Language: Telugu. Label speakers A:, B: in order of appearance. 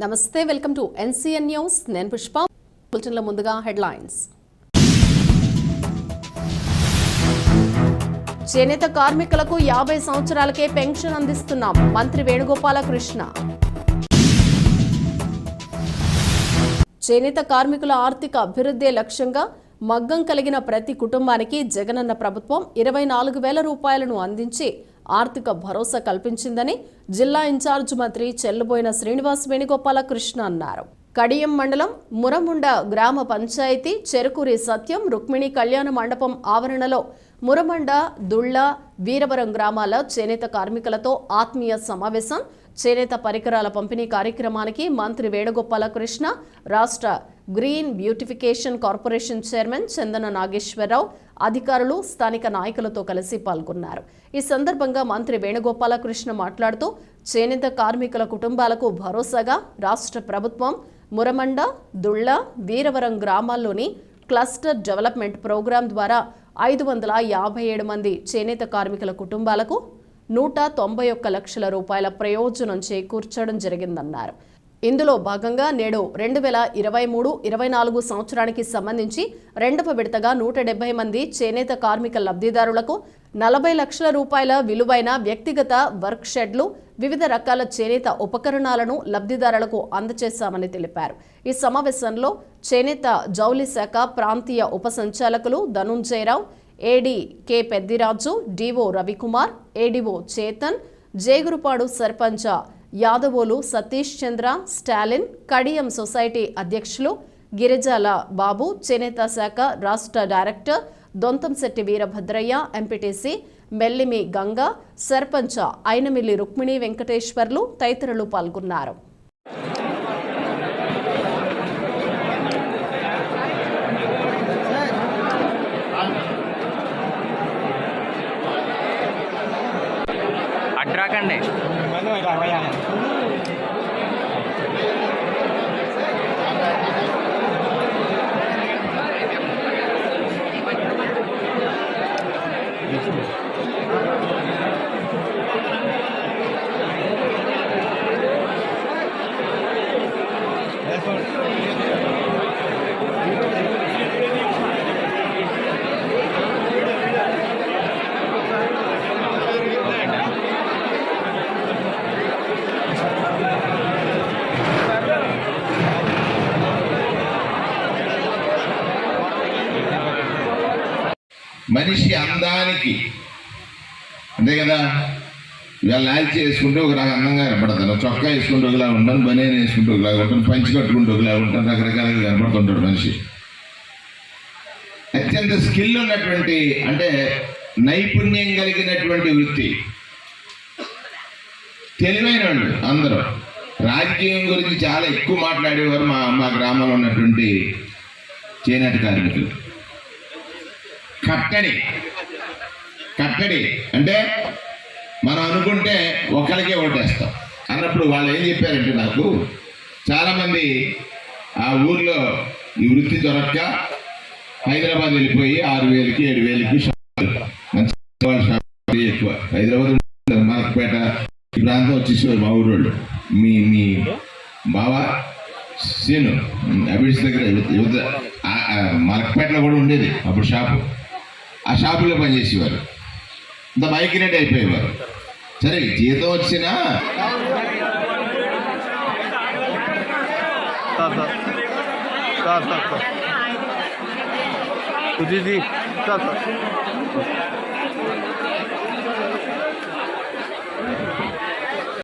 A: నమస్తే, వెల్కమ్ టు ఎన్సీఎన్ న్యూస్. నేను పుష్ప. బులెటిన్ల ముందుగా హెడ్లైన్స్. చేనేత కార్మికులకు 50 సంవత్సరాలకే పెన్షన్ అందిస్తున్నాం, మంత్రి వేణుగోపాలకృష్ణ. చేనేత కార్మికుల ఆర్థిక అభివృద్ధి లక్ష్యంగా మగ్గం కలిగిన ప్రతి కుటుంబానికి జగనన్న ప్రభుత్వం 24,000 రూపాయలను అందించి ఆర్థిక భరోసా కల్పించిందని జిల్లా ఇన్ఛార్జ్ మంత్రి చెల్లుబోయిన శ్రీనివాస్ వేణుగోపాలకృష్ణ అన్నారు. కడియం మండలం మురముండ గ్రామ పంచాయతీ చెరుకూరి సత్యం రుక్మిణి కళ్యాణ మండపం ఆవరణలో మురమండ, దుళ్ళ, వీరవరం గ్రామాల చేనేత కార్మికులతో ఆత్మీయ సమావేశం, చేనేత పరికరాల పంపిణీ కార్యక్రమానికి మంత్రి వేణుగోపాలకృష్ణ, రాష్ట్ర గ్రీన్ బ్యూటిఫికేషన్ కార్పొరేషన్ చైర్మన్ చందన నాగేశ్వరరావు, అధికారులు, స్థానిక నాయకులతో కలిసి పాల్గొన్నారు. ఈ సందర్భంగా మంత్రి వేణుగోపాలకృష్ణ మాట్లాడుతూ చేనేత కార్మికుల కుటుంబాలకు భరోసాగా రాష్ట్ర ప్రభుత్వం మురమండ, దుళ్ళ, వీరవరం గ్రామాల్లోని క్లస్టర్ డెవలప్మెంట్ ప్రోగ్రాం ద్వారా 557 మంది చేనేత కార్మికుల కుటుంబాలకు 191 లక్షల రూపాయల ప్రయోజనం చేకూర్చడం జరిగిందన్నారు. ఇందులో భాగంగా నేడు 2023-24 సంవత్సరానికి సంబంధించి రెండవ విడతగా 170 మంది చేనేత కార్మిక లబ్ధిదారులకు 40 లక్షల రూపాయల విలువైన వ్యక్తిగత వర్క్ షెడ్లు, వివిధ రకాల చేనేత ఉపకరణాలను లబ్ధిదారులకు అందజేశామని తెలిపారు. ఈ సమావేశంలో చేనేత జౌలి శాఖ ప్రాంతీయ ఉప సంచాలకులు Dhanunjayarao, AD K Peddiraju, DO Ravikumar, ADO Chetan, Jegurupadu sarpanch Yadavolu Satish Chandra, Stalin, Kadiyam society అధ్యక్షులు గిరిజాల బాబు, చేనేత శాఖ రాష్ట్ర డైరెక్టర్ దొంతంశెట్టి వీరభద్రయ్య, ఎంపీటీసీ మెల్లిమి గంగ, సర్పంచ్ అయినమిల్లి రుక్మిణి వెంకటేశ్వర్లు తదితరులు పాల్గొన్నారు.
B: అడ్రాకండి
C: మనిషి అందానికి అంతే కదా. ఇవాళ లాల్చి వేసుకుంటే ఒకలాగా అందంగా కనపడతాను, చొక్కా వేసుకుంటే ఒకలా ఉంటాను, బనియన్ వేసుకుంటే ఒకలాగా ఉంటాను, పంచి కట్టుకుంటే ఒకలా ఉంటాను, రకరకాలుగా కనపడుతుంటాడు మనిషి. అత్యంత స్కిల్ ఉన్నటువంటి, అంటే నైపుణ్యం కలిగినటువంటి వృత్తి, తెలివైన వాళ్ళు అందరూ. రాజకీయం గురించి చాలా ఎక్కువ మాట్లాడేవారు మా గ్రామంలో ఉన్నటువంటి చేనేత కార్మికులు. కట్టడి అంటే మనం అనుకుంటే ఒకరికే ఓటేస్తాం అన్నప్పుడు వాళ్ళు ఏం చెప్పారంటే, నాకు చాలామంది ఆ ఊర్లో ఈ వృత్తి దొరక్క హైదరాబాద్ వెళ్ళిపోయి 6,000కి 7,000కి షాపులు ఎక్కువ. హైదరాబాద్, మలక్పేట ఈ ప్రాంతం వచ్చేసేవారు మా ఊరోళ్ళు. మీ బావ సీను అభిష్ దగ్గర యువత మలక్పేటలో కూడా ఉండేది అప్పుడు షాపు. ఆ షాపులో పనిచేసేవారు, ఇంత మైగ్రేట్ అయిపోయేవారు. సరే జీతం వచ్చినా